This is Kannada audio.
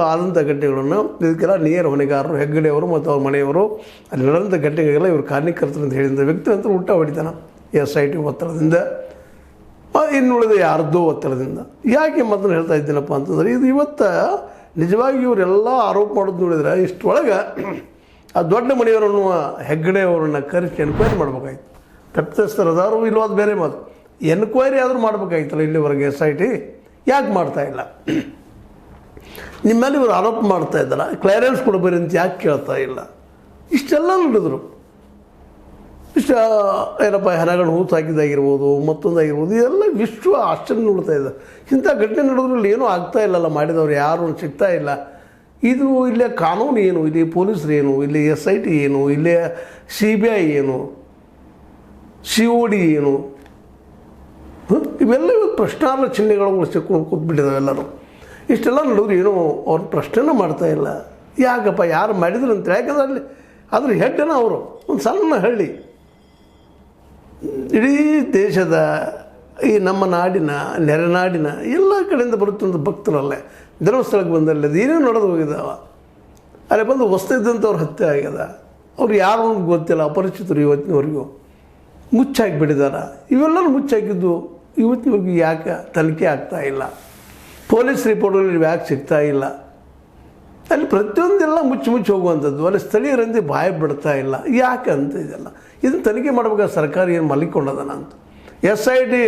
ಆದಂಥ ಘಟನೆಗಳನ್ನು ಇದಕ್ಕೆಲ್ಲ ನೇರ ಹೊಣೆಗಾರರು ಹೆಗ್ಗಡೆಯವರು ಮತ್ತು ಅವ್ರ ಮನೆಯವರು ಅಲ್ಲಿ ನಡೆದಂಥ ಘಟನೆಗೆಲ್ಲ ಇವರು ಕಾರಣೀಕರ್ತರು ಅಂತ ಹೇಳಿದ ವ್ಯಕ್ತಿ ಅಂತ ಊಟ ಹೊಡಿತಾನೆ SIT ಒತ್ತಡದಿಂದ, ಇನ್ನುಳಿದ ಯಾರ್ದೋ ಒತ್ತಡದಿಂದ. ಯಾಕೆ ಮಾತನ್ನು ಹೇಳ್ತಾ ಇದ್ದೀನಪ್ಪ ಅಂತಂದರೆ ಇದು ಇವತ್ತು ನಿಜವಾಗಿ ಇವರೆಲ್ಲ ಆರೋಪ ಮಾಡೋದು ನೋಡಿದ್ರೆ ಇಷ್ಟೊಳಗೆ ಆ ದೊಡ್ಡ ಮನೆಯವರನ್ನು ಹೆಗ್ಗಡೆಯವರನ್ನು ಕರೆಸಿ ಎನ್ಕ್ವೈರಿ ಮಾಡ್ಬೇಕಾಯ್ತು. ತಪ್ಪಿತಸ್ಥರದಾರು ಇಲ್ಲೋ ಅದು ಬೇರೆ ಮಾತು. ಎನ್ಕ್ವೈರಿ ಆದರೂ ಮಾಡ್ಬೇಕಾಯ್ತಲ್ಲ ಇಲ್ಲಿವರೆಗೆ SIT ಯಾಕೆ ಮಾಡ್ತಾಯಿಲ್ಲ? ನಿಮ್ಮಲ್ಲಿ ಇವರು ಆರೋಪ ಮಾಡ್ತಾ ಇದ್ದಲ್ಲ, ಕ್ಲಿಯರೆನ್ಸ್ ಕೊಡಬೇಡಿ ಅಂತ ಯಾಕೆ ಕೇಳ್ತಾ ಇಲ್ಲ? ಇಷ್ಟೆಲ್ಲ ನಡೆದರು. ಇಷ್ಟ ಏನಪ್ಪ ಹೆಣಗಳು ಹೂತು ಹಾಕಿದ್ದಾಗಿರ್ಬೋದು, ಮತ್ತೊಂದಾಗಿರ್ಬೋದು, ಇದೆಲ್ಲ ವಿಶ್ವ ಆಶ್ಚರ್ಯ ನೋಡ್ತಾ ಇದೆ. ಇಂಥ ಘಟನೆ ನಡೆದ್ರಲ್ಲಿ ಏನೂ ಆಗ್ತಾ ಇಲ್ಲಲ್ಲ, ಮಾಡಿದವ್ರು ಯಾರು ಸಿಗ್ತಾ ಇಲ್ಲ. ಇದು ಇಲ್ಲೇ ಕಾನೂನು ಏನು, ಇಲ್ಲಿ ಪೊಲೀಸರು ಏನು, ಇಲ್ಲಿ SIT ಏನು, ಇಲ್ಲೇ CBI ಏನು, COD ಏನು, ಇವೆಲ್ಲ ಇವತ್ತು ಪ್ರಶ್ನಾರ್ಹ ಚಿಹ್ನೆಗಳು ಉಳಿಸಿಕೊಂಡು ಕೂತ್ಬಿಟ್ಟಿದ್ದಾವೆ ಎಲ್ಲರೂ. ಇಷ್ಟೆಲ್ಲ ನಡೆದ್ರು ಏನೋ ಅವ್ರ ಪ್ರಶ್ನೆನೂ ಮಾಡ್ತಾಯಿಲ್ಲ. ಯಾಕಪ್ಪ ಯಾರು ಮಾಡಿದ್ರು ಅಂತ? ಯಾಕಂದ್ರೆ ಅಲ್ಲಿ ಅದ್ರ ಹೆಡ್ಡನ ಅವರು ಒಂದು ಸಣ್ಣ ಹಳ್ಳಿ, ಇಡೀ ದೇಶದ ಈ ನಮ್ಮ ನಾಡಿನ ನೆರೆನಾಡಿನ ಎಲ್ಲ ಕಡೆಯಿಂದ ಬರುತ್ತಂಥ ಭಕ್ತರಲ್ಲೇ ಧರ್ಮಸ್ಥಳಕ್ಕೆ ಬಂದಲ್ಲಿ ಅದು ಏನೇನು ನಡೆದು ಹೋಗಿದ್ದಾವ. ಅಲ್ಲಿ ಬಂದು ಹೊಸ್ತಿದ್ದಂಥವ್ರು ಹತ್ಯೆ ಆಗ್ಯದ. ಅವ್ರು ಯಾರು ಗೊತ್ತಿಲ್ಲ, ಅಪರಿಚಿತರು ಇವತ್ತಿನವರೆಗೂ ಮುಚ್ಚಾಕಿಬಿಟ್ಟಿದ್ದಾರೆ. ಇವೆಲ್ಲರೂ ಮುಚ್ಚಾಕಿದ್ದು ಇವತ್ತಿನವರೆಗೂ ಯಾಕೆ ತನಿಖೆ ಆಗ್ತಾಯಿಲ್ಲ? ಪೊಲೀಸ್ ರಿಪೋರ್ಟ್ಗಳಲ್ಲಿ ಯಾಕೆ ಸಿಗ್ತಾ ಇಲ್ಲ? ಅಲ್ಲಿ ಪ್ರತಿಯೊಂದೆಲ್ಲ ಮುಚ್ಚಿ ಹೋಗುವಂಥದ್ದು. ಅಲ್ಲಿ ಸ್ಥಳೀಯರಂತೆ ಬಾಯ ಬಿಡ್ತಾ ಇಲ್ಲ. ಯಾಕೆ ಅಂತ ಇದೆಲ್ಲ ಇದನ್ನು ತನಿಖೆ ಮಾಡಬೇಕಾದ್ರೆ ಸರ್ಕಾರ ಏನು ಮಲಿಕೊಂಡದನ ಅಂತ. SIT